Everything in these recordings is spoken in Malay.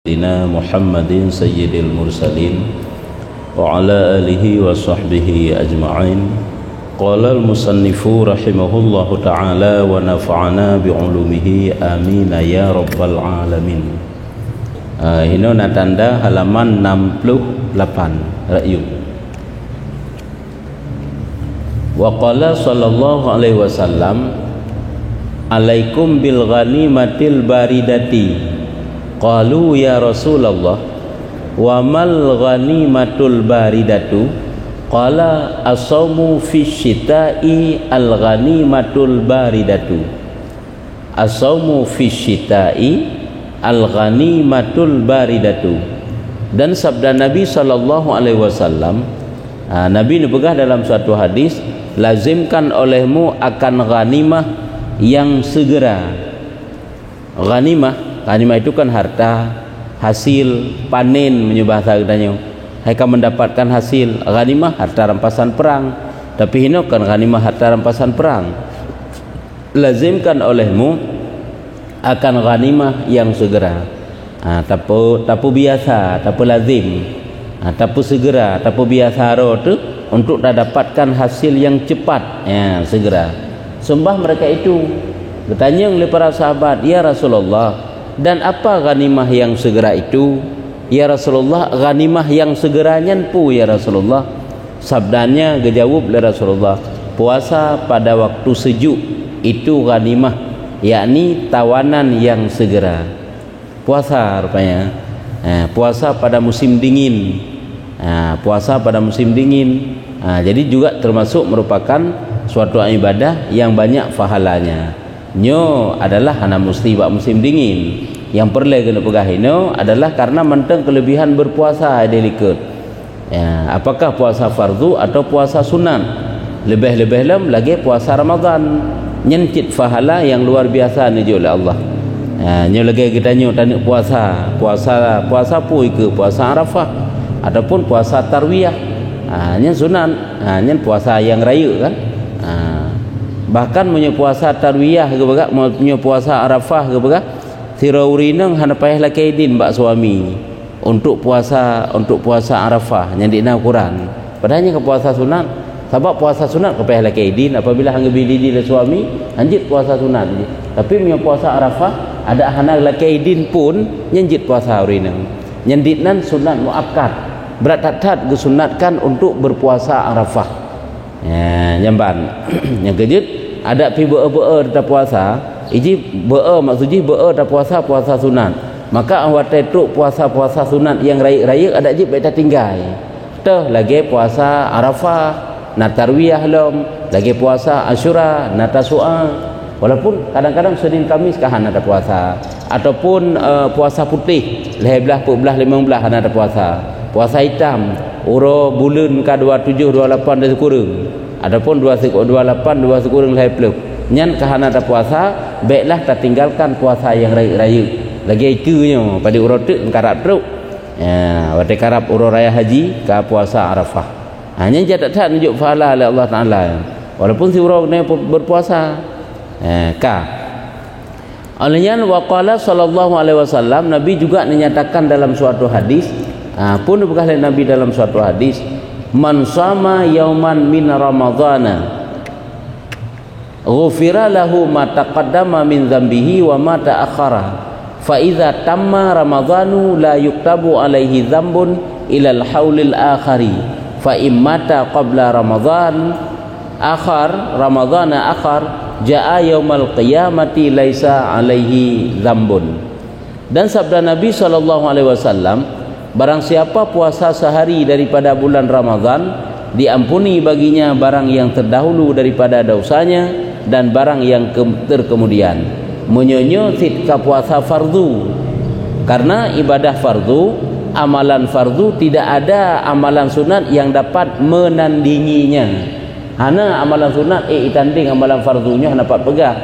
Sayyidina Muhammadin Sayyidil Mursalin wa ala alihi wa sahbihi ajma'in. Qala al-musannifu rahimahullahu ta'ala wa nafa'ana bi'ulumihi amin ya rabbal alamin. Ini tanda halaman 68 rakyat. Wa qala sallallahu alaihi wasallam alaikum bil ghanimatil baridati. Qalu ya Rasulullah wa mal ghanimatul baridatu? Qala as-sawmu fi syita'i al ghanimatul baridatu. As-sawmu fi syita'i al ghanimatul baridatu. Dan sabda Nabi sallallahu alaihi wasallam, Nabi berpegang dalam suatu hadis, lazimkan olehmu akan ghanimah yang segera. Ghanimah itu kan harta, hasil panen menyembah katanya. Mereka mendapatkan hasil ghanimah, harta rampasan perang. Tapi ini kan ghanimah harta rampasan perang. Lazimkan olehmu akan ghanimah yang segera. Tapu biasa, tapu lazim. Tapu segera, tapu biasa tu untuk dapatkan hasil yang cepat, segera. Sembah mereka itu bertanya oleh para sahabat, ya Rasulullah, dan apa ghanimah yang segera itu? Ya Rasulullah, ghanimah yang segeranya pu ya Rasulullah. Sabdanya dijawab oleh Rasulullah, puasa pada waktu sejuk itu ghanimah, yakni tawanan yang segera. Puasa rupanya, puasa pada musim dingin, puasa pada musim dingin. Jadi juga termasuk merupakan suatu ibadah yang banyak pahalanya. Nyo adalah hana mesti buat musim dingin. Yang perlu kena pegah ini adalah karena mentang kelebihan berpuasa ada likut. Apakah puasa fardu atau puasa sunat? Lebih-lebih lagi puasa Ramadan. Nyentit pahala yang luar biasa nuju oleh Allah. Nyo lagi kita nyo tanya puasa pui ke puasa Arafah ataupun puasa tarwiyah. Nyen sunat, nyen puasa yang raya kan. Bahkan punya puasa tarwiyah ke baga, punya puasa Arafah ke baga, sirawrinang hana payah lakaidin bak suami untuk puasa Arafah yang dina Quran. Padahal ke puasa sunat, sebab puasa sunat ke payah lakaidin apabila hang bididi le suami, anjit puasa sunat. Tapi punya puasa Arafah ada hana lakaidin pun nyenjit puasa rinang. Nyenditnan sunat muakkad. Berat-tat kesunatkan untuk berpuasa Arafah. Jamban yang kejut ada pi beer dah puasa iji beer maksudnya beer dah puasa sunat, maka awak tu puasa sunat yang raya ada je baik tinggal teh lagi puasa Arafah na tarwiyah lom lagi puasa Asyura na Tasu'a, walaupun kadang-kadang Senin Kamis kahan ada puasa ataupun puasa putih 11 14 15 ada puasa hitam uro bulan ke 27 28 dan sekurang, adapun 28 2 sekurang lahir peluk nyan kahana ada puasa baiklah tak tinggalkan puasa yang raya lagi itunya pada uro tu karap teruk pada karap uro raya haji ke puasa Arafah. Nyan jadak tak tunjuk pahala oleh Allah Ta'ala walaupun si uro ni berpuasa olehnya waqala sallallahu alaihi wasallam, Nabi juga menyatakan dalam suatu hadis, pun berkata Nabi dalam suatu hadis, man sama yauman min ramadhana ghufira lahu ma taqaddama min dhanbihi wa ma ta'akhkhara fa idza tamma ramadhanu la yuktabu alaihi dhanbun ila al-haulil akhari fa immata qabla ramadhana akhar jaa yaumal qiyamati laisa alaihi dhanbun. Dan sabda Nabi sallallahu alaihi wasallam, barang siapa puasa sehari daripada bulan Ramadan, diampuni baginya barang yang terdahulu daripada dosanya dan barang yang terkemudian. Menyonyo sitka puasa fardu. Karena ibadah fardu, amalan fardu tidak ada amalan sunat yang dapat menandinginya. Hana amalan sunat itanding amalan fardunya dapat pegang.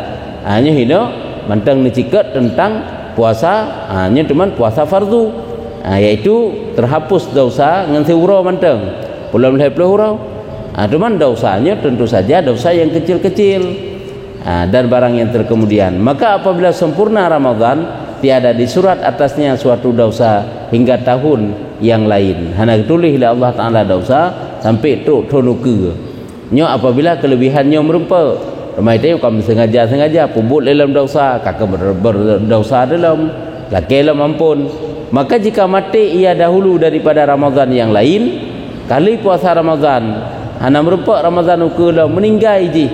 Hanya hino mentang dicikat tentang puasa, hanya cuman puasa fardu. Yaitu terhapus dosa dengan seuro manteng belum lahir peluru. Cuman dosanya tentu saja dosa yang kecil-kecil dan barang yang terkemudian. Maka apabila sempurna Ramadan tiada disurat atasnya suatu dosa hingga tahun yang lain. Hana tulis oleh Allah Taala dosa sampai tu tonuke. Nyo apabila kelebihannya merupa ramai dia kamu sengaja pubut dalam dosa, kakak berdosa dalam laki dalam ampun. Maka jika mati ia dahulu daripada Ramadan yang lain, kali puasa Ramadan hana merupa Ramadan ukelah meninggal je,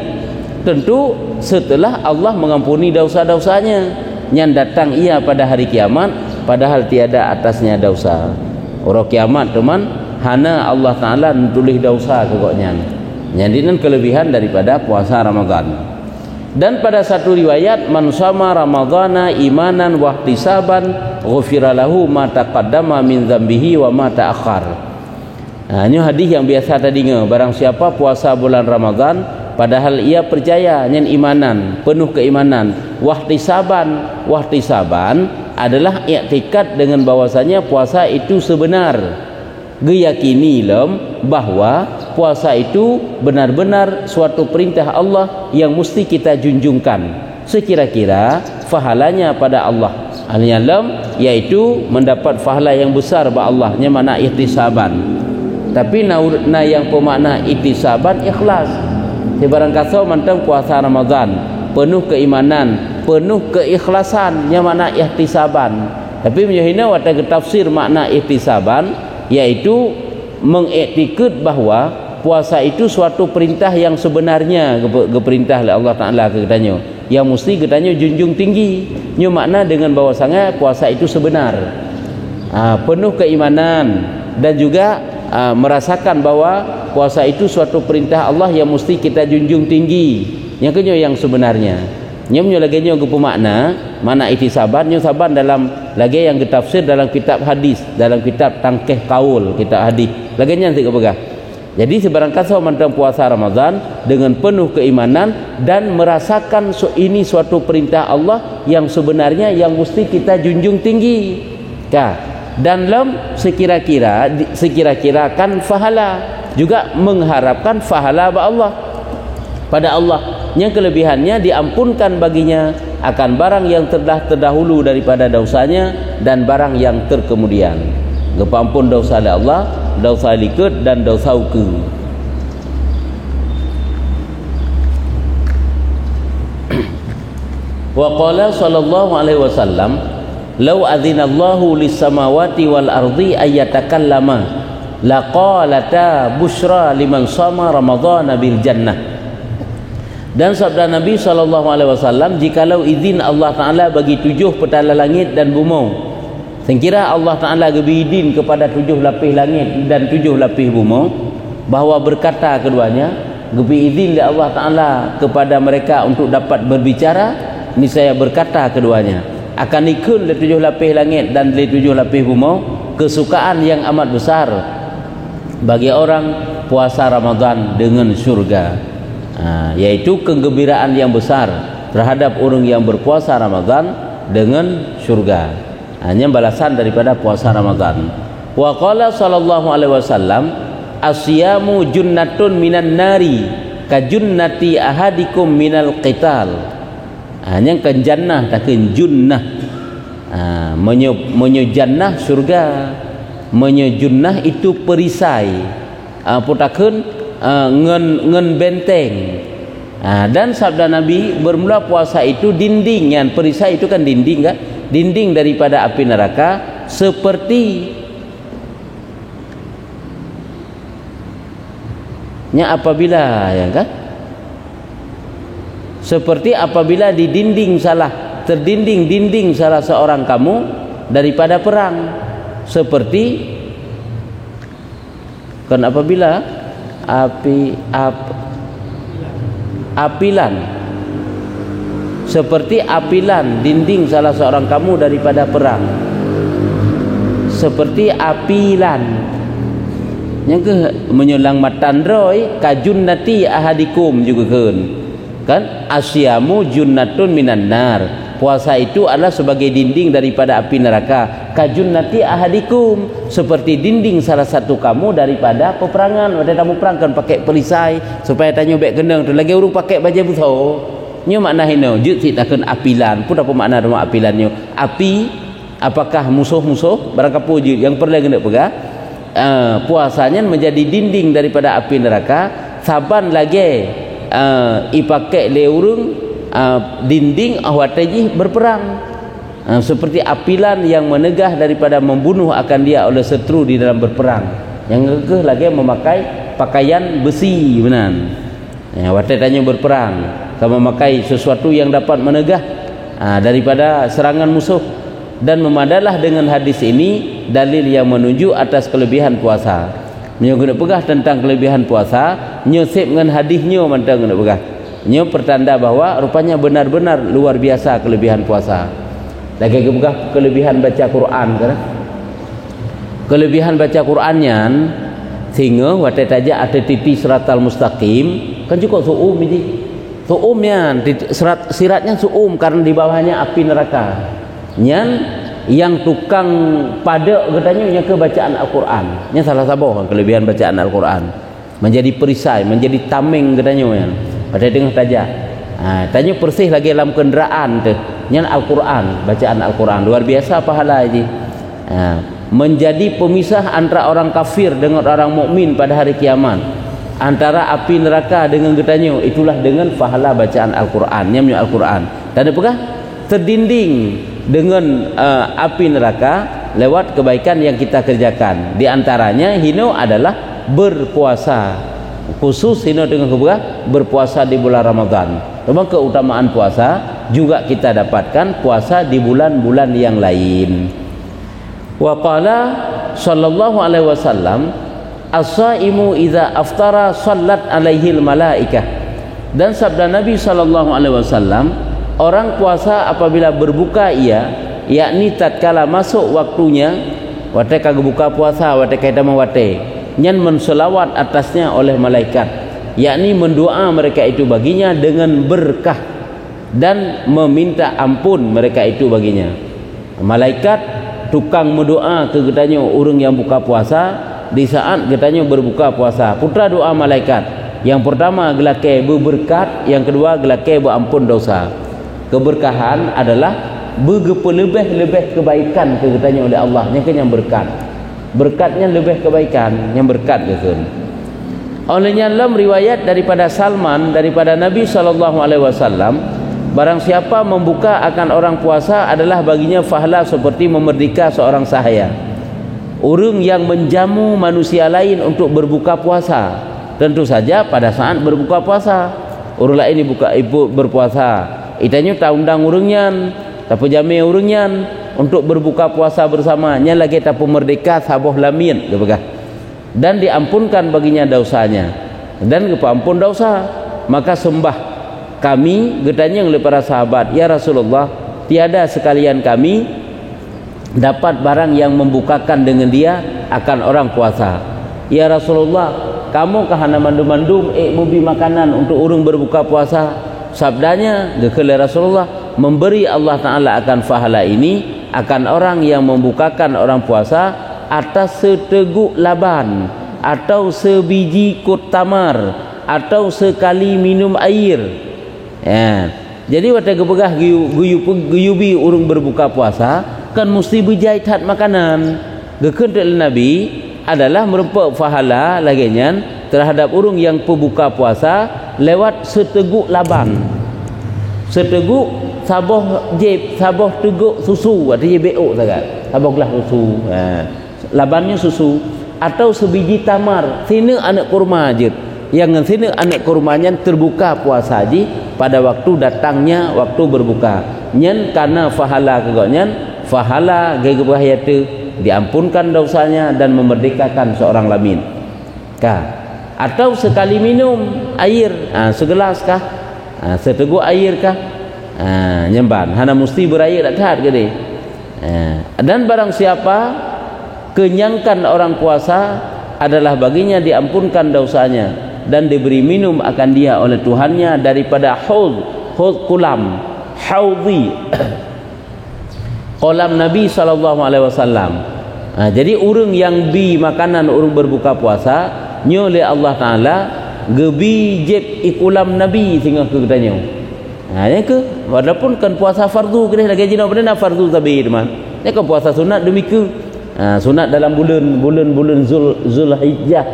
tentu setelah Allah mengampuni dosa-dosanya yang datang ia pada hari kiamat, padahal tiada atasnya dosa. Orang kiamat teman hana Allah Taala tulis dosa kegoknya. Jadi nan kelebihan daripada puasa Ramadan. Dan pada satu riwayat, man shama ramadhana imanan wa ihtisaban ghufira lahu ma taqaddama min dzambihi wa ma ta'akhkhar. Ini hadis yang biasa tadi dengar, barang siapa puasa bulan Ramadan padahal ia percaya nyen imanan, penuh keimanan, wahtisaban adalah i'tikad dengan bahwasanya puasa itu sebenar, geyakini lem bahwa puasa itu benar-benar suatu perintah Allah yang mesti kita junjungkan sekira-kira fahalanya pada Allah al-yalam, yaitu mendapat fahala yang besar ba Allah nya makna ihtisaban. Tapi na yang pemakna ihtisaban ikhlas. Sebarang kata mantang puasa Ramadan penuh keimanan, penuh keikhlasan yang makna ihtisaban. Tapi menyahina wata tafsir makna ihtisaban, yaitu mengiktikad bahawa puasa itu suatu perintah yang sebenarnya keperintah oleh Allah Taala katanya, yang mesti katanya junjung tinggi. Nya makna dengan bahwasanya puasa itu sebenar, penuh keimanan, dan juga merasakan bahwa puasa itu suatu perintah Allah yang mesti kita junjung tinggi. Yang kedua yang sebenarnya. Nyamnya lagi nya makna mana ihtisaban, nya saban dalam lagi yang ditafsir dalam kitab hadis, dalam kitab Tangkih Qaul, kitab hadis. Lagi nya nanti kepegah. Jadi sebarang kata mantang puasa Ramadan dengan penuh keimanan dan merasakan ini suatu perintah Allah yang sebenarnya yang mesti kita junjung tinggi. Dan dalam sekira-kira kan fahala, juga mengharapkan fahala pada Allah yang kelebihannya diampunkan baginya akan barang yang telah terdahulu daripada dosanya dan barang yang terkemudian. Gepampun dosa oleh Allah, dosa likut dan dosa uku. Wa qala sallallahu alaihi wasallam, "Lau adzinallahu lis-samawati wal ardi ayatakallama laqalata busyra liman shama ramadhana bil jannah." Dan sabda Nabi SAW, jikalau izin Allah Ta'ala bagi 7 petala langit dan bumi, sekira Allah Ta'ala beri izin kepada 7 lapis langit dan 7 lapis bumi, bahawa berkata keduanya, beri izin dari Allah Ta'ala kepada mereka untuk dapat berbicara, ini saya berkata keduanya, akan ikut dari 7 lapis langit dan dari 7 lapis bumi, kesukaan yang amat besar bagi orang puasa Ramadan dengan syurga. Yaitu kegembiraan yang besar terhadap orang yang berpuasa Ramadan dengan syurga. Hanya balasan daripada puasa Ramadan. Wa qala sallallahu alaihi wasallam, asyamu junnatun minan nari ka junnati ahadikum minal qital. Hanya kan jannah takin junnah. Menyo jannah syurga, menyo junnah itu perisai. Putakeun ngen benteng. Dan sabda Nabi, bermula puasa itu dinding, yang perisai itu kan dinding kan, dinding daripada api neraka, seperti apabila ya kan, seperti apabila di dinding terdinding salah seorang kamu daripada perang, seperti kan apabila apilan, seperti apilan dinding salah seorang kamu daripada perang, seperti apilan yang ke menyulang matandroi kajunnati ahadikum juga kan asyamu junnatun minan nar, puasa itu adalah sebagai dinding daripada api neraka, kajunnati ahadikum, seperti dinding salah satu kamu daripada peperangan. Ada tamu perang kan pakai perisai supaya tanya baik kendang tu, lagi orang pakai baju butuh nyo makna hino jut si takun apilan pun apa makna rumah apilan nyo api apakah musuh-musuh barang kapu jut yang perlu kena pegah puasanya menjadi dinding daripada api neraka saban lagi ipakai le urung dinding awataji berperang seperti apilan yang menegah daripada membunuh akan dia oleh setru di dalam berperang yang kekeh lagi memakai pakaian besi benan watai tanya berperang sama memakai sesuatu yang dapat menegah daripada serangan musuh dan memadalah dengan hadis ini dalil yang menunjuk atas kelebihan puasa nyo kena pegah tentang kelebihan puasa nyo sip dengan hadis nyo mantang kena pegah nyo pertanda bahawa rupanya benar-benar luar biasa kelebihan puasa lagi pegah kelebihan baca Quran kan kelebihan baca Qurannya sehingga watai taja ada titi siratal mustaqim kan cukup suum ini suumnya siratnya suum karena di bawahnya api neraka yang tukang pada katanya yang ke bacaan Al-Quran nya salah satu kelebihan bacaan Al-Quran menjadi perisai menjadi tameng katanya yang pada dengar taja tanya persih lagi dalam kenderaan tu nya Al-Quran bacaan Al-Quran luar biasa pahala ini menjadi pemisah antara orang kafir dengan orang mukmin pada hari kiamat antara api neraka dengan getanya itulah dengan pahala bacaan Al-Quran nyamnya Al-Quran dan apakah terdinding dengan api neraka lewat kebaikan yang kita kerjakan di antaranya hino adalah berpuasa khusus hino dengan berpuasa di bulan Ramadan memang keutamaan puasa juga kita dapatkan puasa di bulan-bulan yang lain wa qala sallallahu alaihi wasallam as-saimu idza aftara sallat alaihil malaikah dan sabda Nabi sallallahu alaihi wasallam orang puasa apabila berbuka ia yakni tatkala masuk waktunya watai kagak buka puasa watai kaita mawate nyan menselawat atasnya oleh malaikat yakni mendoa mereka itu baginya dengan berkah dan meminta ampun mereka itu baginya malaikat tukang mendoa ke getanya orang yang buka puasa di saat getanya berbuka puasa putra doa malaikat yang pertama gelake berberkat yang kedua gelake berampun dosa keberkahan adalah lebih kebaikan ke getanya oleh Allah yang berkat berkatnya lebih kebaikan yang berkat gitu olehnya dalam riwayat daripada Salman daripada Nabi SAW barang siapa membuka akan orang puasa adalah baginya pahala seperti memerdeka seorang sahaya orang yang menjamu manusia lain untuk berbuka puasa tentu saja pada saat berbuka puasa orang lain ibu berpuasa itanya tak undang orangnya tapi jami orangnya untuk berbuka puasa bersamanya lagi tak merdeka saboh lamin dan diampunkan baginya dosanya dan kepampun dosa maka sembah kami getanya oleh para sahabat ya Rasulullah tiada sekalian kami dapat barang yang membukakan dengan dia akan orang puasa ya Rasulullah kamu kahana mandum-mandum mubi makanan untuk orang berbuka puasa sabdanya gekele Rasulullah memberi Allah Ta'ala akan pahala ini akan orang yang membukakan orang puasa atas seteguk laban atau sebiji kut tamar atau sekali minum air ya. Jadi waktu kepegah guyubi urung berbuka puasa kan mesti berjahit makanan gekendel Nabi adalah merupakan pahala laginya terhadap urung yang berbuka puasa lewat seteguk laban seteguk saboh jeb saboh teguk susu artinya BO sangat saboh gelas susu labannya susu atau sebiji tamar sini anak kurma je yang sini anak kurmanya terbuka puasa haji pada waktu datangnya waktu berbuka nyen karena pahala kegonyan pahala gegebah itu diampunkan dosanya dan memerdekakan seorang lamin kah atau sekali minum air segelas kah seteguk air kah nyemban hana mesti berair tak gede dan barang siapa kenyangkan orang puasa adalah baginya diampunkan dosanya dan diberi minum akan dia oleh Tuhannya daripada haud kulam haudhi kolam Nabi SAW. Jadi orang yang bi makanan orang berbuka puasa nyole Allah Ta'ala gebi jeb ikulam Nabi sehingga ketanya Yang ke walaupun kan puasa fardu kena lagi jina benda fardu tabi teman. Ni kan puasa sunat demikian. Sunat dalam bulan Zulhijjah.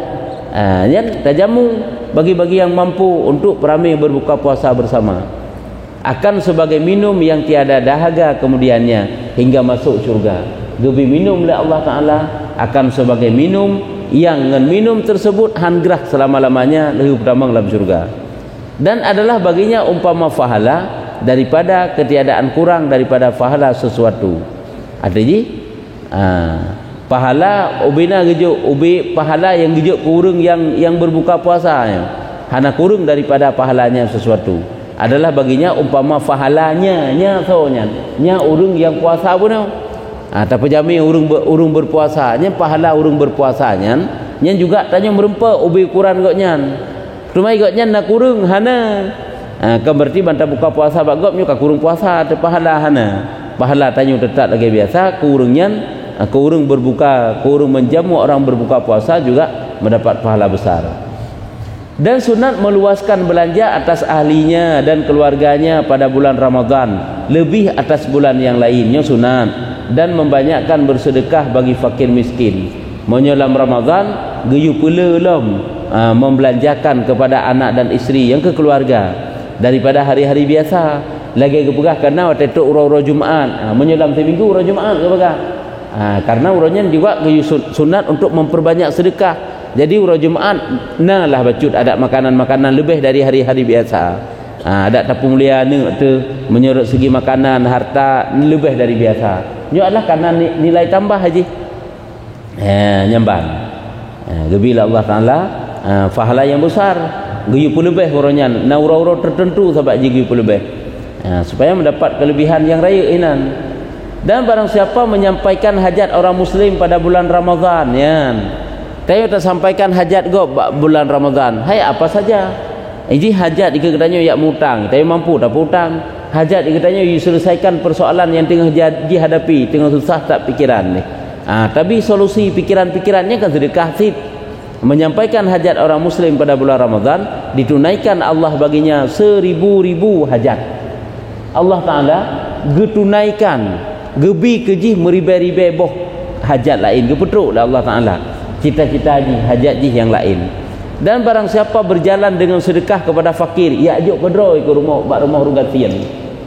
Yang tajamu bagi-bagi yang mampu untuk beramai berbuka puasa bersama. Akan sebagai minum yang tiada dahaga kemudiannya hingga masuk syurga. Gebi minum oleh Allah Ta'ala akan sebagai minum yang dengan minum tersebut hangrah selama-lamanya lebih pertama dalam syurga. Dan adalah baginya umpama fahala daripada ketiadaan kurang daripada fahala sesuatu. Artinya pahala ubina gejuk ubi pahala yang gejuk kurung yang berbuka puasa hana kurung daripada pahalanya sesuatu adalah baginya umpama pahalanya nya urung yang puasa pun tapi jami urung berpuasanya pahala urung berpuasanya nya juga tanya merempa ubi ukuran goknya rumai goknya nak kurung hana kan berarti bantah buka puasa bak gop nyu ka kurung puasa te pahala hana pahala tanya tetap lagi biasa kurungnya kurung berbuka kurung menjamu orang berbuka puasa juga mendapat pahala besar. Dan sunat meluaskan belanja atas ahlinya dan keluarganya pada bulan Ramadan lebih atas bulan yang lainnya sunat, dan membanyakkan bersedekah bagi fakir miskin. Menyelam Ramadan geyu pula lom membelanjakan kepada anak dan isteri yang ke keluarga daripada hari-hari biasa. Lagi kepegah kerana waktu itu ura-ura Jumaat menyelam seminggu ura Jumaat kepegah karena uranya juga geyu sunat untuk memperbanyak sedekah. Jadi urang Jumaat nalah bacut ada makanan-makanan lebih dari hari-hari biasa. Ada tapung lia ni tu menyerut segi makanan harta lebih dari biasa. Nyo adalah karena nilai tambah haji. Nyambang. Gebila Allah Taala pahala yang besar. Geyu pun lebih urangnya na urang-urang tertentu sebab geyu pun lebih. Supaya mendapat kelebihan yang raya inan. Dan barang siapa menyampaikan hajat orang muslim pada bulan Ramadan Tayo tak sampaikan hajat go bulan Ramadan. Hai apa saja. Ini hajat jika katanya yak mutang, tayo mampu tak hutang. Hajat jika katanya you selesaikan persoalan yang tengah dihadapi, tengah susah tak pikiran ni. Tapi solusi pikiran-pikirannya kan sedekah sid. Menyampaikan hajat orang muslim pada bulan Ramadan ditunaikan Allah baginya 1000 hajat. Allah Taala getunaikan gebi keji meribai-ribai boh hajat lain gepetruk dah Allah Taala. Cita-cita hajat yang lain. Dan barang siapa berjalan dengan sedekah kepada fakir, ia ajuk kedro ke rumah rumah rugatian.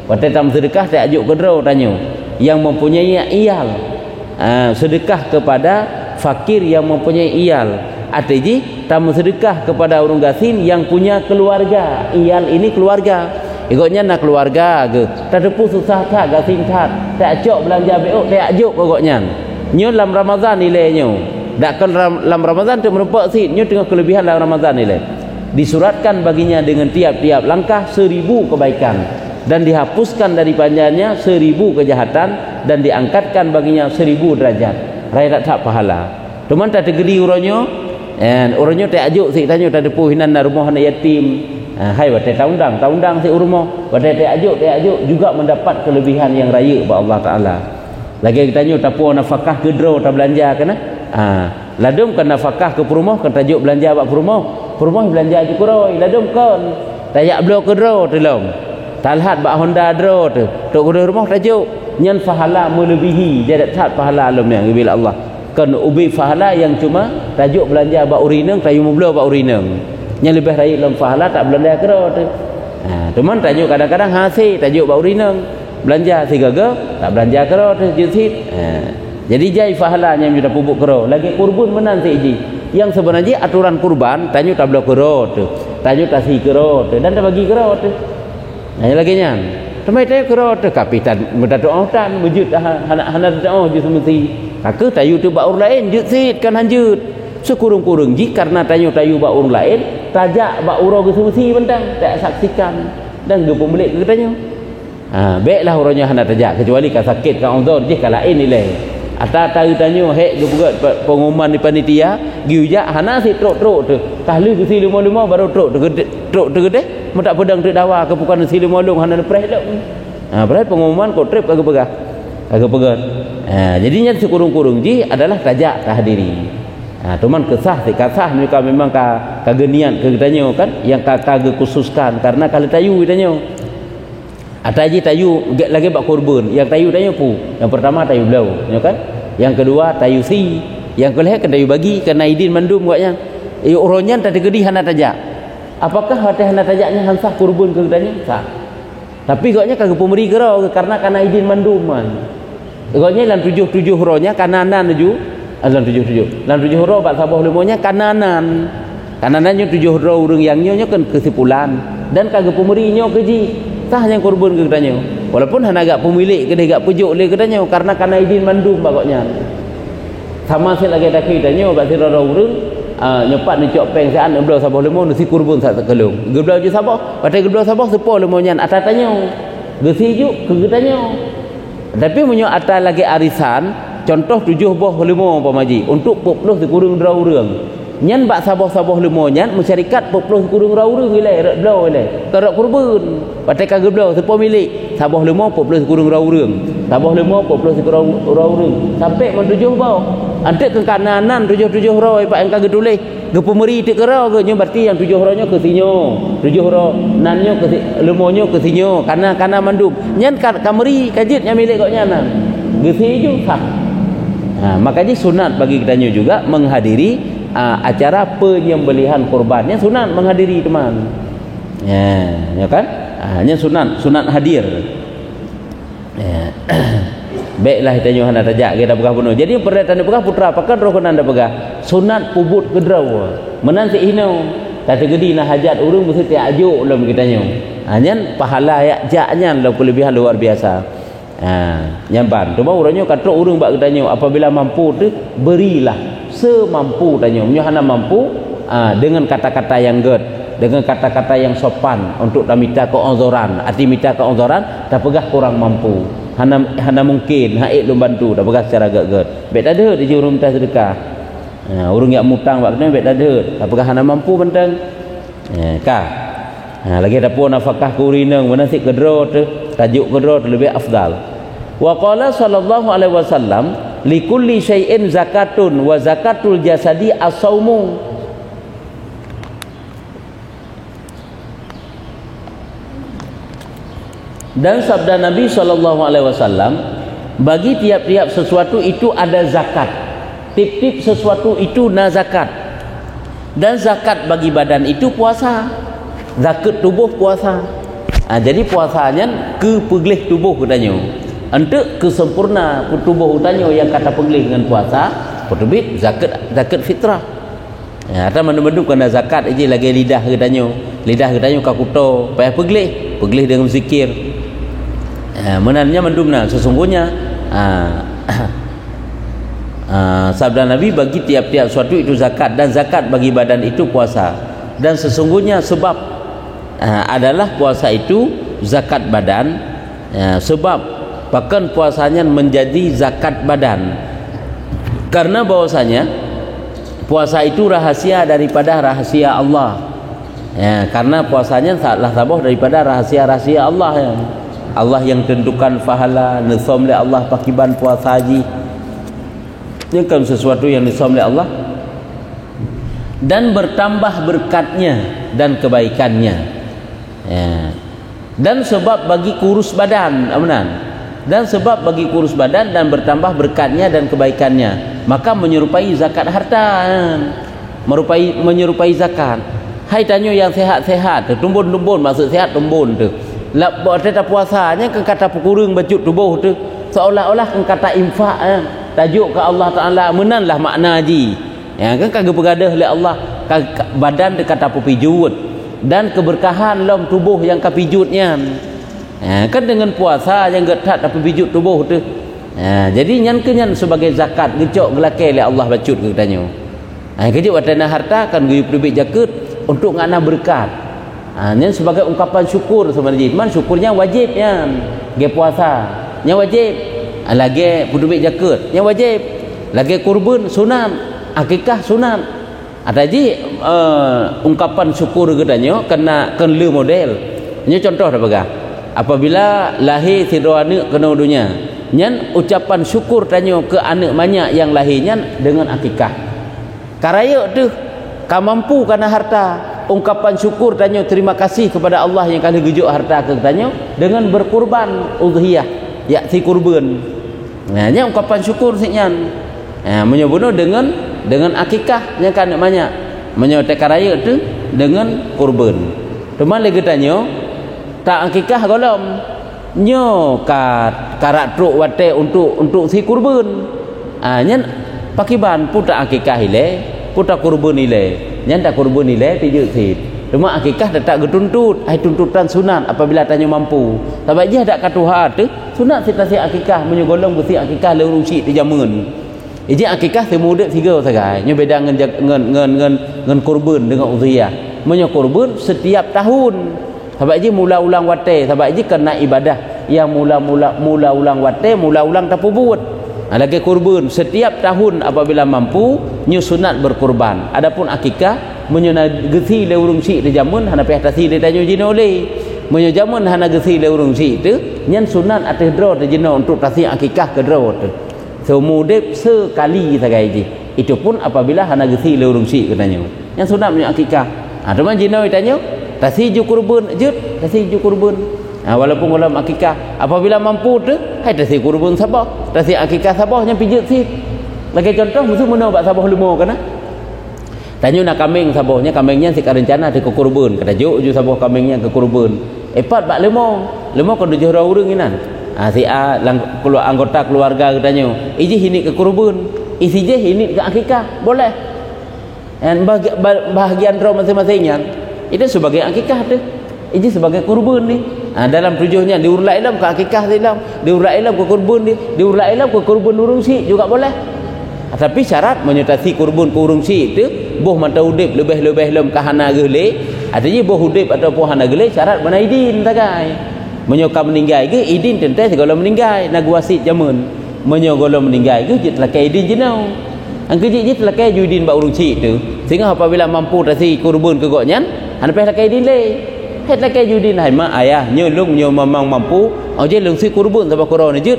Waktu tam sedekah tak ajuk kedro tanya. Yang mempunyai iyal. Sedekah kepada fakir yang mempunyai iyal. Artinya tam sedekah kepada orang gasin yang punya keluarga. Iyal ini keluarga. Ikutnya nak keluarga ke. Tak depu susah tak gasin tak. Tak ajuk belanja beok tak ajuk pokoknya. Nyo dalam Ramadan nilainya. Tak dalam Ramadan tu merupakan sihnya tengah kelebihan dalam Ramadan ni lah. Disuratkan baginya dengan tiap-tiap langkah 1000 kebaikan dan dihapuskan dari panjangnya 1000 kejahatan dan diangkatkan baginya 1000 derajat. Raya tak pahala. Cuman tak tergedi uronyo, uronyo tak ajuk sih tanya tak depu hinan rumah anak yatim. Hai watai taundang si rumah, watai tak ajuk juga mendapat kelebihan yang raya ba Allah Taala. Lagi kita tanya tapu nafkah kedro tak belanja kana? Ladum kan nafkah ke perumah kan tajuk belanja bak perumah belanja je kuroi ladum kan tayak blok ke dro telom talhat bak Honda dro tu tok guna rumah tajuk nyan pahala melebihi dia tak pahala alam yang bila Allah kan ubi pahala yang cuma tajuk belanja bak urineng tayu mublo bak urineng nyan lebih raya dalam pahala tak belanja ke dro tu teman tajuk kadang-kadang hasil tajuk bak urineng belanja si gaga tak belanja ke dro tu jusit jadi jai pahalanya yang sudah pupuk kero lagi kurban menan siji yang sebenarnya aturan kurban tanyu tak blok kero tu tanyu kasih kero tu dan tak bagi kero tu lagi nya sampai tayu kero tu kapitan mudah doa tan wujud hana doa je semesti kake tayu tu bak orang lain jut sit kan hanjut sekurung-kurung ji karena tayu bak orang lain tajak bak uro ke semesti bentang tak saksikan dan ge pemilik ke tanyu baiklah orangnya hana tajak kecuali ka sakit ka uzur je ka lain nilai atau tahu tanya hek gebugat pengumuman di panitia giujak hana si truk tu kahlu ke si 55 baru truk gede tak pedang truk dawa ke bukan si 50 hana press dak berarti pengumuman kok trip agak pegat jadinya sekurung-kurung ji adalah tajak tahdiri teman kesah si kasah mereka memang kagenian ke tanya kan yang kagak khususkan karena kalau tayu tanya Ataji tayu lagi bak korban. Yang tayu tanya pu. Yang pertama tayu belau, ya kan? Yang kedua tayu si. Yang kelih kan tayu bagi kena idin mandum buatnya. Uronyan tadi gedi hana tajak. Apakah hati hana tajaknya hansah korban ke tanya? Tak. Tapi gaknya kagak pemberi gerau karena idin manduman. Gaknya lan 77 huronya kananan tuju. Lan 77. Lan 7 huro bak sabah lemonya kananan. Kananannya 7 huro urang yang nyonya kan kesimpulan dan kagak pemberi nyo keji. Tah yang korban ke katanya. Walaupun hana agak pemilik ke dia agak pujuk le katanya karena idin mandum bagoknya. Sama sih lagi tak kitanya bak sira urang nyepat ni cok peng saan belau sabah lemon si korban sak kelung. Geblau je sabah, patai geblau sabah sepo lemonnya atatanya. Gesi ju ke katanya. Tapi munyo atas lagi arisan, contoh 7 buah lemon pamaji untuk 40 dikurung dra urang. Nyan bak sabah-sabah lemonnya masyarakat 40 kurung raurung ile belau ile. Kerap korban. Patai kagak belau sepo milik. Sabah lemon 40 kurung raurung. Sabah lemon 40 kurung raurung. Sampai men 7 bau. Antek ke kananan 7 ro pak yang kagak tulis. Ge pemeri tik kerau ke nyo berarti yang 7 ronyo ke sinyo. 7 ro nanyo ke lemonyo ke sinyo. Kana mandum. Nyan kameri kajitnya milik kok nyanan. Ge siju sah. Nah, makanya sunat bagi kita juga menghadiri acara penyembelihan kurbannya sunat menghadiri teman. Ya kan? Hanya sunat hadir. Ya. Baiklah kita nyuhana tajak kita pegah penuh. Jadi perhatian pegah putra pakan roh nanda pegah. Sunat pubut kedraw. Menanti hinau. Kata gedi na hajat urang mesti ti ajuk dalam kita nyu. Hanya pahala ya jaknya dalam kelebihan luar biasa. Nyampan. Cuma urangnya kata urang bak kita nyu apabila mampu tu berilah semampu tanya. Hana mampu dengan kata-kata yang good, dengan kata-kata yang sopan untuk minta keonzoran. Arti minta keonzoran tak pegah kurang mampu. Hana mungkin haik lu bantu tak pegah secara good. Bet ada di urang minta sedekah. Urang yang mutang bak kena bet ada. Tak pegah hana mampu bentang. Lagi ada pun nafkah kurinang mana si kedro tu tajuk kedro tu lebih afdal. Wa qala sallallahu alaihi wasallam likulli syai'in zakatun wa zakatul jasadi as-saumu. Dan sabda Nabi SAW, bagi tiap-tiap sesuatu itu ada zakat. Tip-tip sesuatu itu na zakat. Dan zakat bagi badan itu puasa. Zakat tubuh puasa. Jadi puasanya ke peglih tubuh katanya. Untuk kesempurna tubuh utanya yang kata peglih dengan puasa, perbit zakat fitrah. Atau mana-mana kena zakat aja lagi lidah katanya. Lidah katanya kakuto, payah peglih dengan zikir. Menannya mendumna sesungguhnya sabda Nabi bagi tiap-tiap suatu itu zakat dan zakat bagi badan itu puasa. Dan sesungguhnya sebab adalah puasa itu zakat badan, sebab bahkan puasanya menjadi zakat badan karena bahwasanya puasa itu rahasia daripada rahasia Allah. Karena puasanya salah sabah daripada rahasia-rahasia Allah Allah yang tentukan pahala nisam oleh Allah pakiban puasa haji. Ini kan sesuatu yang nisam oleh Allah dan bertambah berkatnya dan kebaikannya. Dan sebab bagi kurus badan, dan sebab bagi kurus badan dan bertambah berkatnya dan kebaikannya, maka menyerupai zakat harta, menyerupai zakat. Hai tanya yang sehat-sehat, tumbun-tumbun maksud sehat tumbun tu. Lah berkata puasanya kan kata pukurung bacut tubuh tu seolah-olah kan kata infak tajuk ke Allah Taala menanlah makna haji. Kan kagak bergadah oleh Allah badan dia kata pupijut dan keberkahan dalam tubuh yang kapijutnya. Kan dengan puasa yang getat tapi bijut tubuh tu. Jadi nyan kenyan sebagai zakat gecok gelake oleh Allah bacut ke tanya. Kejut watana harta kan guyup lebih zakat untuk ngana berkat. Nyan sebagai ungkapan syukur sebenarnya. Man syukurnya wajibnya. Ge puasa nya wajib. Lagi pudubik zakat nya wajib. Lagi kurban sunat, akikah sunat. Ada ji ungkapan syukur katanya kena le model. Nya contoh dah bagah. Apabila lahir tiada anak kena dunia, nyan ucapan syukur tanya ke anak banyak yang lahirnya dengan akikah. Karaya tu ka mampu kana harta ungkapan syukur tanya terima kasih kepada Allah yang kali gejuk harta ke tanya dengan berkurban udhiyah yakti kurban. Nah, nya ungkapan syukur siknya. Menyobono dengan akikah yang kan banyak. Menyotek raya tu dengan kurban. Teman lagi tanya tak akikah golom nyo karat truk wate untuk si kurban. Nya pakiban puta akikah ile, puta kurban ile. Nya tak kurban ile tiju sit. Cuma akikah tak getuntut, ai tuntutan sunat apabila tanya mampu. Tapi dia tak katuha tu sunat situasi akikah menyogolong besi akikah leuruh si di jamun. Iji akikah semudah tiga sagai. Nya beda ngan kurban dengan udhiyah. Menyo kurban setiap tahun. Sebab je mula ulang wate, sebab je kena ibadah yang mula ulang wate, mula ulang tapu buat. Lagi kurban setiap tahun apabila mampu nyu sunat berkurban. Adapun akikah menyuna gesi le urung si de jamun hana peh tasi de tanyo jino le. Menyo jamun hana gesi le urung si tu nyen sunat ateh dro de jino untuk tasi akikah ke dro tu. Semudep sekali sagai je. Itu pun apabila hana gesi le urung si katanya. Yang sunat menyo akikah. Teman jino tanyo tasi ju kurban jut, tasi ju kurban. Walaupun dalam akikah apabila mampu tu hai tasi kurban sabah, tasi akikah sabah yang pijut si. Lagi contoh musuh meno bak sabah limo kana. Tanya nak kambing sabahnya kambingnya si rencana di ke kurban. Kata juk ju sabah kambingnya ke kurban. Epat bak limo kan 7 orang inan. Si A keluar anggota keluarga katanya, iji hini ke kurban, isi je hini ke akikah, boleh. Dan bahagian roh masing-masingnya itu sebagai akikah tu, ini sebagai kurban ni. Dalam tujuhnya diurlai dalam ke akikah dalam, diurlai dalam ke kurban ni, diurlai dalam ke kurban urung si juga boleh. Tapi syarat menyertai kurban ke urung si itu boh mata udip lebih-lebih lem kahana gele. Artinya boh udip ataupun hana gele syarat mana idin tagai. Menyoka meninggal ke idin tentu segala meninggal nak wasit jamun. Menyogolo meninggal ke jit lakai idin jenau. Angke jit lakai judin ba urung si tu. Sehingga apabila mampu tasi kurban ke goknyan, hana peh lakai idin le. Het lakai judin hai mak ayah nyolong nyo mamang mampu, au je lung si kurban sabab korona jit.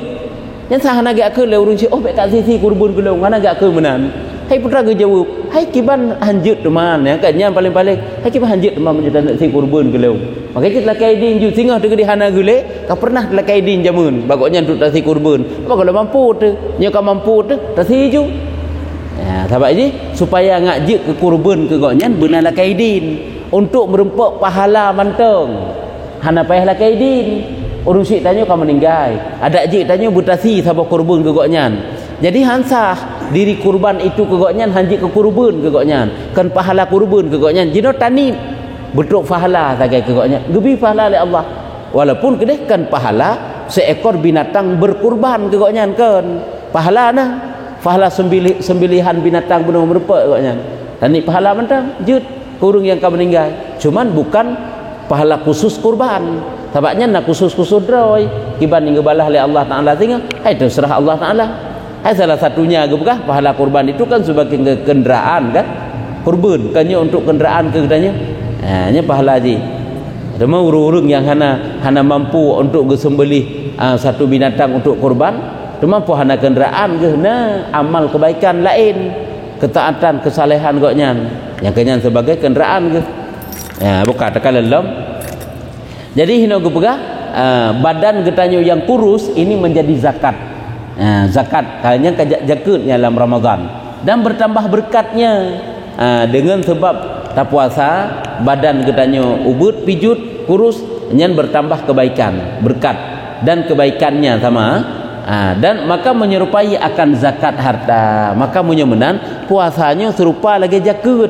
Yang sah hana gak ke le urung si bet tak si kurban ke lung hana gak ke menan. Hai putra ke jawab, hai kiban hanjut teman ya katnya paling-paling. Hai kiban hanjut teman menjadi si kurban ke lung. Maka jit lakai idin ju singah tu ke di hana gule, ka pernah lakai idin jamun bagoknya untuk tasi kurban. Apa kalau mampu tu, nyo ka mampu tu tasi ju. Sebab ini supaya ngajik ke kurban ke goknyan benar lakai idin untuk merempok pahala manteng. Hana payah lakai idin. Urung syik tanya kau meninggal. Ada jik tanya butasi sabah kurban ke goknyan. Jadi hansah diri kurban itu ke goknyan hanjik ke kurban ke goknyan. Kan pahala kurban ke goknyan. Jino tani betul pahala sagai ke goknyan. Gebi pahala oleh Allah. Walaupun kedeh kan pahala seekor binatang berkurban ke goknyan kan. Pahala nah. Pahala sembelihan binatang bunuh merupak katanya. Dan ni pahala mentang jut kurung yang kau meninggal. Cuman bukan pahala khusus kurban. Sebabnya nak khusus-khusus droi kiban hingga balah oleh Allah Taala tinggal. Hai itu serah Allah Taala. Hai salah satunya gebukah pahala kurban itu kan sebagai kenderaan kan. Kurban kannya untuk kenderaan ke katanya. Nya pahala ji. Ada mau urung yang hana mampu untuk gesembelih satu binatang untuk kurban. Cuma pohana kenderaan ke amal kebaikan lain, ketaatan kesalehan goknyan yang kenyan sebagai kenderaan ke. Bukan tekan dalam. Jadi hino ge pegah badan getanyo yang kurus ini menjadi zakat. Zakat kayaknya jakut dalam Ramadan dan bertambah berkatnya dengan sebab tak puasa badan getanyo ubud pijut kurus nyan bertambah kebaikan, berkat dan kebaikannya sama. Dan maka menyerupai akan zakat harta. Maka menyemenan puasanya serupa lagi jakut.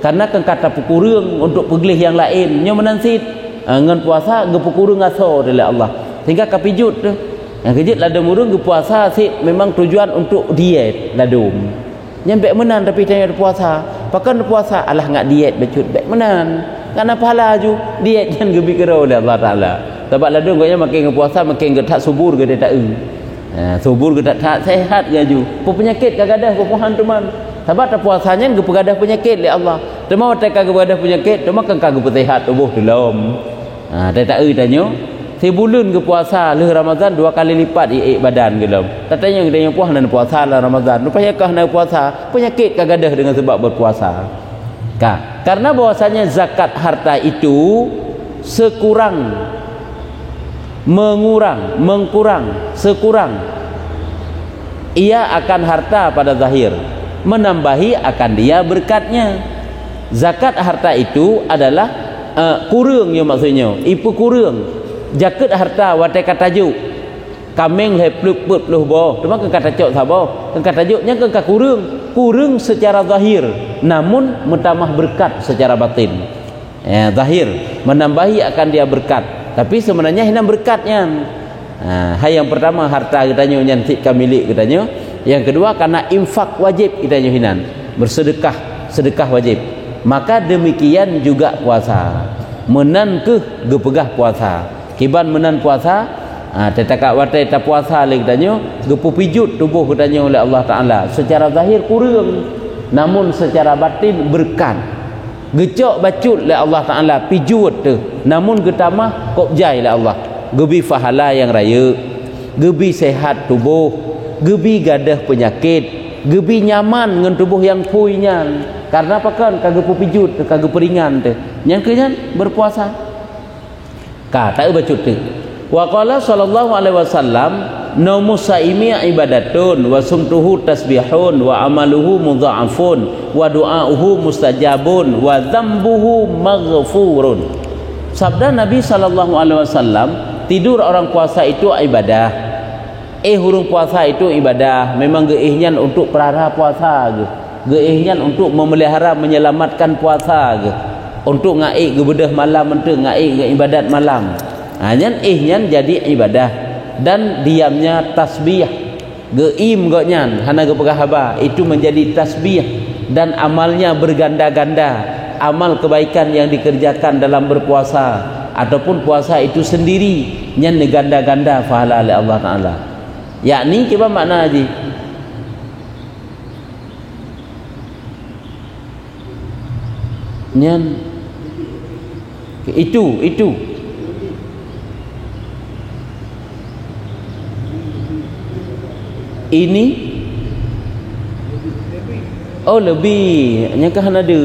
Karena kan kata pukurung untuk pegelih yang lain nyemenan sit ngan puasa ge pukurung aso oleh Allah. Sehingga kapijut tu yang kejut ladum urung ge puasa sit memang tujuan untuk diet ladum. Nyampe menan tapi tanya puasa. Pakan puasa alah ngak diet becut baik menan. Karena pahala ju diet yang ge bikira oleh Allah Taala. Sebab ladum gaknya makin puasa makin ge tak subur ge tak subur ke tak sehat gaju. Penyakit kagadah kepuhan teman. Sebab tak puasanya ke pegadah penyakit oleh Allah. Tema tak kegadah penyakit, tema kan kagak sehat tubuh dalam. Tak tanya. Sebulan ke puasa le Ramadan 2 kali lipat badan ke dalam. Katanya dia yang puas dan puasa lah Ramadan. Rupanya kah nak puasa penyakit kagadah dengan sebab berpuasa. Kah karena bahwasanya zakat harta itu sekurang ia akan harta pada zahir, menambahi akan dia berkatnya. Zakat harta itu adalah kurang ya, maksudnya ipu kurang jaket harta watai katajuk kameng he pluk boh cuma ke kata cok sabo ke kata juknya ke kurang secara zahir, namun menambah berkat secara batin. Zahir menambahi akan dia berkat, tapi sebenarnya hina berkatnya. Yang pertama harta katanya nyantik milik katanya. Yang kedua karena infak wajib katanya hinan, sedekah wajib. Maka demikian juga puasa, menan ke gepegah puasa, kiban menan puasa tetakak watai ta puasa lagi katanya gepu pijut tubuh katanya oleh Allah Taala, secara zahir kurang namun secara batin berkat. Gecok bacut oleh Allah Taala pijut tu, namun getamah kopjai oleh Allah, gebi fahala yang raya, gebi sehat tubuh, gebi gadah penyakit, gebi nyaman dengan tubuh yang puinya. Karena apa kan kagak pijut kagak peringan tu yang kenyan berpuasa kata bacut tu. Wa qala sallallahu alaihi wasallam naumu saimi ibadatun wa sumtuhu tasbihun wa amaluhu mudha'afun wa du'auhu mustajabun wa dzambuhu maghfurun. Sabda Nabi sallallahu alaihi wasallam, tidur orang puasa itu ibadah, hurung puasa itu ibadah, memang geihnya untuk perara puasa geihnya untuk memelihara menyelamatkan puasa untuk ngaik gebedah malam untuk ngaik ibadat malam. Nyan ihnya jadi ibadah, dan diamnya tasbih geim goknyan hana gepegahaba itu menjadi tasbih, dan amalnya berganda-ganda, amal kebaikan yang dikerjakan dalam berpuasa ataupun puasa itu sendiri nyan ganda-ganda pahala oleh Allah Taala. Yakni kita makna haji nyan itu ini lebih nyakah ada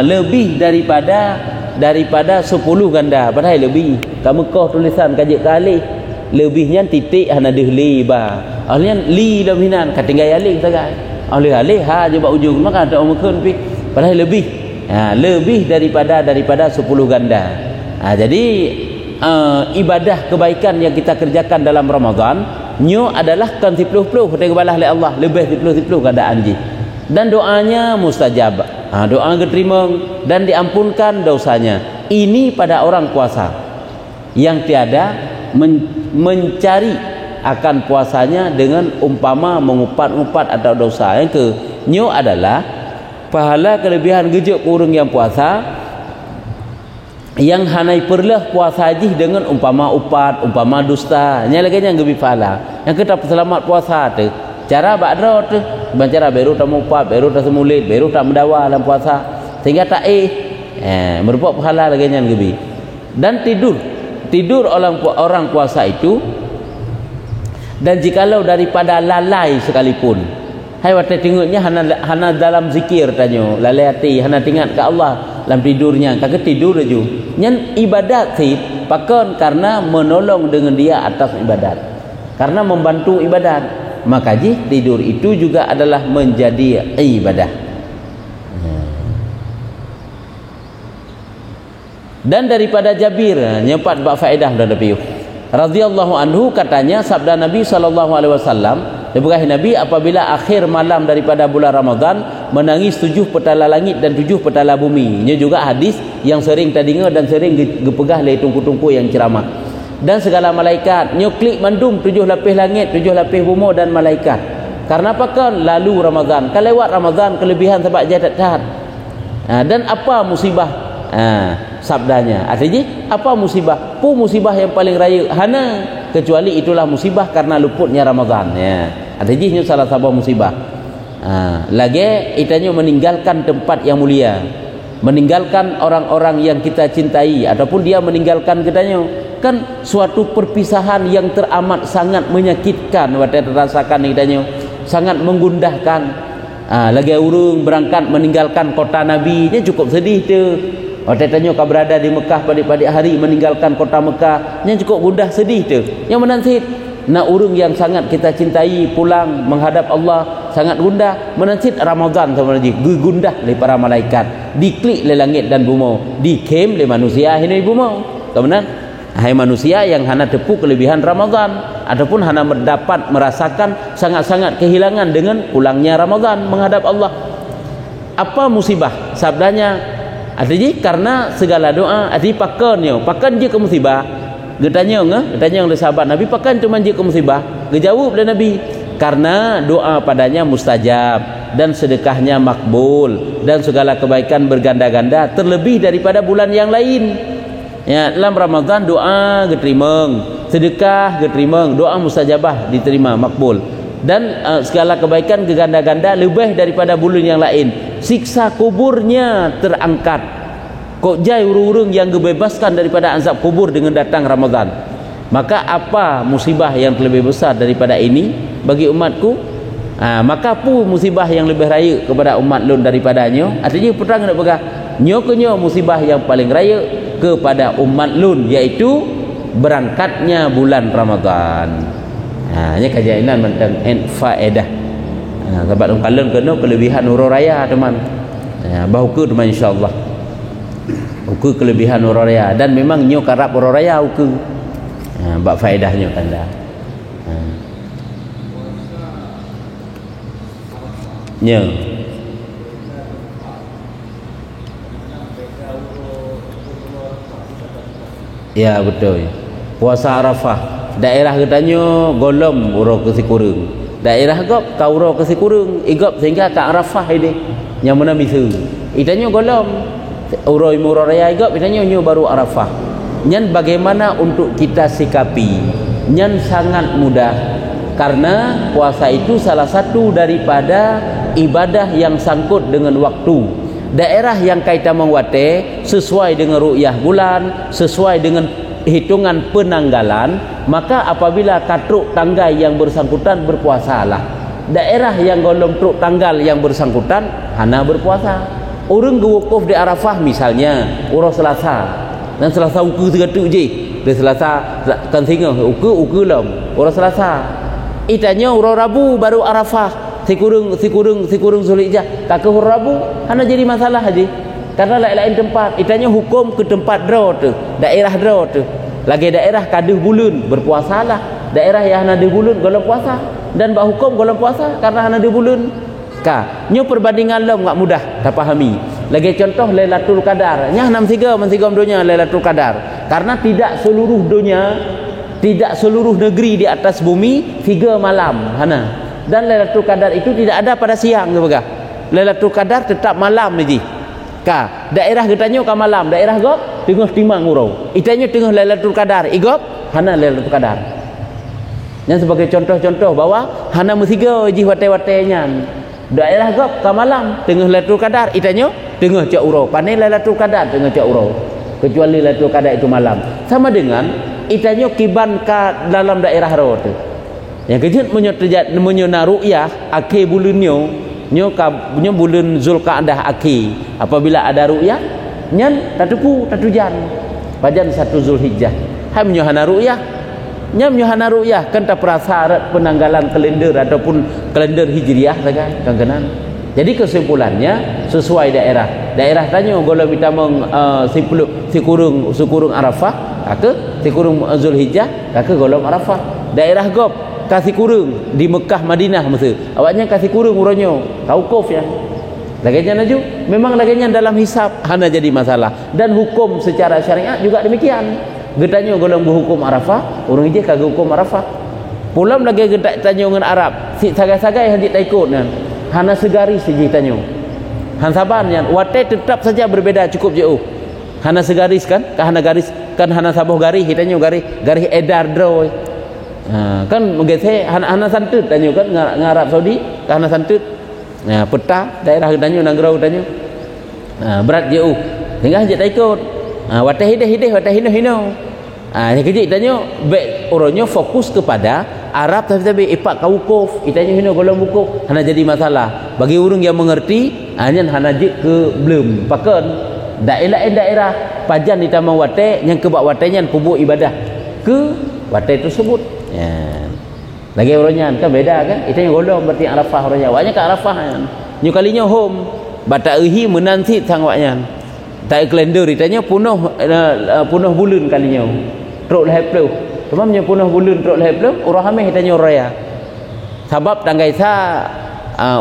lebih daripada 10 ganda, padahal lebih kamu kau tulisan kajik kali lebihnya titik hana deh li ba ahlian li dalam hinan katinggal alih sagai alih ha je ba ujung maka ada omkeun pi padahal lebih daripada 10 ganda. Jadi ibadah kebaikan yang kita kerjakan dalam Ramadan nyo adalah kan 10 balah oleh Allah, lebih 10 keadaan ji, dan doanya mustajab, doa diterima dan diampunkan dosanya. Ini pada orang puasa yang tiada mencari akan puasanya dengan umpama mengupat-ngupat atau dosa. Yang ke nyo adalah pahala kelebihan gejok kurung yang puasa yang hanai perlah puasa haji dengan umpama upat, umpama dusta, nya lagi yang lebih pahala. Yang kita selamat puasa tu cara bakro tu cara beru tak upat, beru tak semulit, beru tak mendawa dalam puasa sehingga tak merupakan pahala lagi yang lebih. Dan tidur orang puasa itu, dan jikalau daripada lalai sekalipun, hai wate tengoknya hana dalam zikir tanyo lalai hati hana ingat ke Allah dalam tidurnya kagak tidur aja nyan ibadat sih pakon karena menolong dengan dia atas ibadat, karena membantu ibadat, maka tidur itu juga adalah menjadi ibadah. Dan daripada Jabir nyepat bak faedah dah lebih radhiyallahu anhu, katanya sabda Nabi sallallahu alaihi wasallam, Ibrahim Nabi apabila akhir malam daripada bulan Ramadan menangis 7 petala langit dan 7 petala bumi. Ini juga hadis yang sering kita dengar dan sering gepegah oleh tungku-tungku yang ceramah. Dan segala malaikat nyoklik mandum 7 lapis langit, 7 lapis bumi dan malaikat. Karena apa kan lalu Ramadan, kan lewat Ramadan kelebihan sebab jadat. Dan apa musibah? Sabdanya artinya apa musibah? Musibah yang paling raya hana kecuali itulah musibah karena luputnya Ramadan ya. Artinya salah satu musibah. Lagi itanya meninggalkan tempat yang mulia, meninggalkan orang-orang yang kita cintai, ataupun dia meninggalkan kitanya, kan suatu perpisahan yang teramat sangat menyakitkan, wadah terasakan kitanya, sangat menggundahkan. Lagi urung berangkat meninggalkan kota Nabi, nya cukup sedih tu. Orang tanya kau berada di Mekah pada hari meninggalkan kota Mekah, nya cukup gundah sedih tu. Yang menansit nak urung yang sangat kita cintai pulang menghadap Allah, sangat gundah menansit Ramadan sama lagi gundah oleh para malaikat, diklik oleh langit dan bumi, dikem oleh manusia ini bumi. Kemudian hai manusia yang hana tepu kelebihan Ramadan ataupun hana mendapat merasakan sangat-sangat kehilangan dengan pulangnya Ramadan menghadap Allah. Apa musibah? Sabdanya artinya karena segala doa artinya pakan je ke musibah. Getanya oleh sahabat Nabi, pakan cuma je ke musibah. Gejawab oleh Nabi, karena doa padanya mustajab dan sedekahnya makbul dan segala kebaikan berganda-ganda terlebih daripada bulan yang lain. Ya, dalam Ramadan doa diterima, sedekah diterima, doa mustajabah diterima, makbul, dan segala kebaikan berganda-ganda lebih daripada bulan yang lain. Siksa kuburnya terangkat. Kok jai urung-urung yang dibebaskan daripada azab kubur dengan datang Ramadan. Maka apa musibah yang lebih besar daripada ini bagi umatku? Maka pu musibah yang lebih raya kepada umat lun daripadanya. Artinya perang nak pegang nyo musibah yang paling raya kepada umat lun, iaitu berangkatnya bulan Ramadan. Ini kejainan tentang faedah. Sebab kalian kena kelebihan huruf raya teman. Bahu ke teman insya-Allah. Uku kelebihan huruf raya, dan memang nyo karap huruf raya uku. Bab faedahnya tanda. Nya. Ya betul. Puasa Arafah daerah katanya golom urang ke sikurung. Daerah gop ka urang ke sikurung, igop sehingga ke Arafah ini yang mana misu. Itanya golom urang raya igop itanya nyo baru Arafah. Nyan bagaimana untuk kita sikapi? Nyan sangat mudah, karena puasa itu salah satu daripada ibadah yang sangkut dengan waktu. Daerah yang kaita mengwate sesuai dengan ru'yah bulan, sesuai dengan hitungan penanggalan, maka apabila katruk tanggal yang bersangkutan berpuasalah. Daerah yang golong truk tanggal yang bersangkutan hana berpuasa. Orang gewukuf di Arafah misalnya urang Selasa, dan Selasa uku segatuk je. Di Selasa kan singa uku lom urang Selasa. Itanya urang Rabu baru Arafah. Sikurung Zulhijjah tak ke Rabu hana jadi masalah haji, karena lain-lain tempat. Itanya hukum ke tempat draw tu, daerah draw tu. Lagi daerah kaduh bulan berpuasalah, daerah yang hana di bulan golong puasa, dan bak hukum golong puasa karena hana di bulan. Nyo perbandingan lo enggak mudah tak fahami. Lagi contoh Lailatul Qadar, nya 63 dunia Lailatul Qadar, karena tidak seluruh dunia, tidak seluruh negeri di atas bumi 3 malam hana. Dan Lailatul Qadar itu tidak ada pada siang ke begah. Lailatul Qadar tetap malam ni. Daerah katanya ka malam, daerah gop tengah timang urau. Itanya tengah Lailatul Qadar, igop hana Lailatul Qadar. Yang sebagai contoh-contoh bahwa hana mesiga ji wate-watenya. Daerah gop ka malam tengah Lailatul Qadar, itanya tengah cak urau. Panai Lailatul Qadar tengah cak urau. Kecuali Lailatul Qadar itu malam. Sama dengan itanya kiban ka dalam daerah ro tu. Yang kejut menyona ru'yah akhir bulan nyo bulan Zulqa'dah akhir. Apabila ada ru'yah nyan tatupu tatujan pajan 1 Zulhijjah. Hai menyohana ru'yah nyam nyohana ru'yah kan tak perasa penanggalan kalender ataupun kalender Hijriah kan kenan. Jadi kesimpulannya sesuai daerah. Daerah tanya golong kita sikurung Arafah, kake sikurung Zulhijjah, kake golong Arafah. Daerah gop kasih kurung di Mekah Madinah masa awaknya kasih kurung uranyo taukuf ya laganya naju memang laganya dalam hisab hana jadi masalah, dan hukum secara syariat juga demikian. Getanya golong berhukum Arafah, orang je kagak hukum Arafah. Pulam lagi getak tanya dengan Arab si sagai-sagai haji tak ikut kan hana segaris je tanya han saban yang wate tetap saja berbeza cukup jauh hana segaris kan hana garis kan hana sabuh garis hitanya garis edar draw. Kan menggesek hana santut tanya kan ngarap Saudi hana santut. Peta daerah tanya nangrau tanya. Berat jauh sehingga hajat tak ikut. Watah hideh watah hino. Yang kejik tanya baik orangnya fokus kepada Arab tapi ipak ka wukuf itanya hina golong wukuf hana jadi masalah bagi orang yang mengerti hanya hana jik ke belum pakan daerah pajan ditambah wate yang kebak watenya kubur ibadah ke wate tersebut ya lagi orangnya kan beda kan itanya golong berarti Arafah orangnya waknya ke Arafah kan nyu kalinya home bata euhi menanti sangwaknya tak kalender itanya punuh bulan kalinya truk lahir Tamamnya punah bulan truk lahir belum urang hamil hitanya raya. Sebab tanggai sa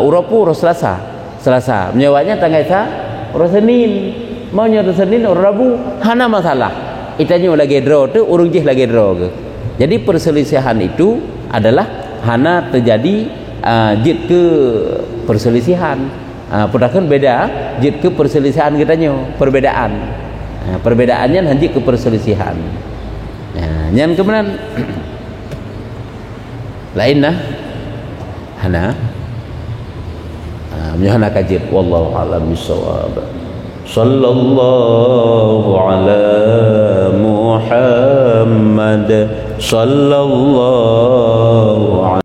urapu ur Selasa. Menyawanya tanggai sa ur Senin. Maunya ur Senin ur Rabu hana masalah. Itanya lagi draw tu urang jih lagi draw ke. Jadi perselisihan itu adalah hana terjadi jid ke perselisihan. Padahal beda jid ke perselisihan kitanya perbedaan. Perbedaannya hanya ke perselisihan. Yang kemudian lainlah hana menyahana kajib wallahu a'lam bissawab sallallahu ala Muhammad sallallahu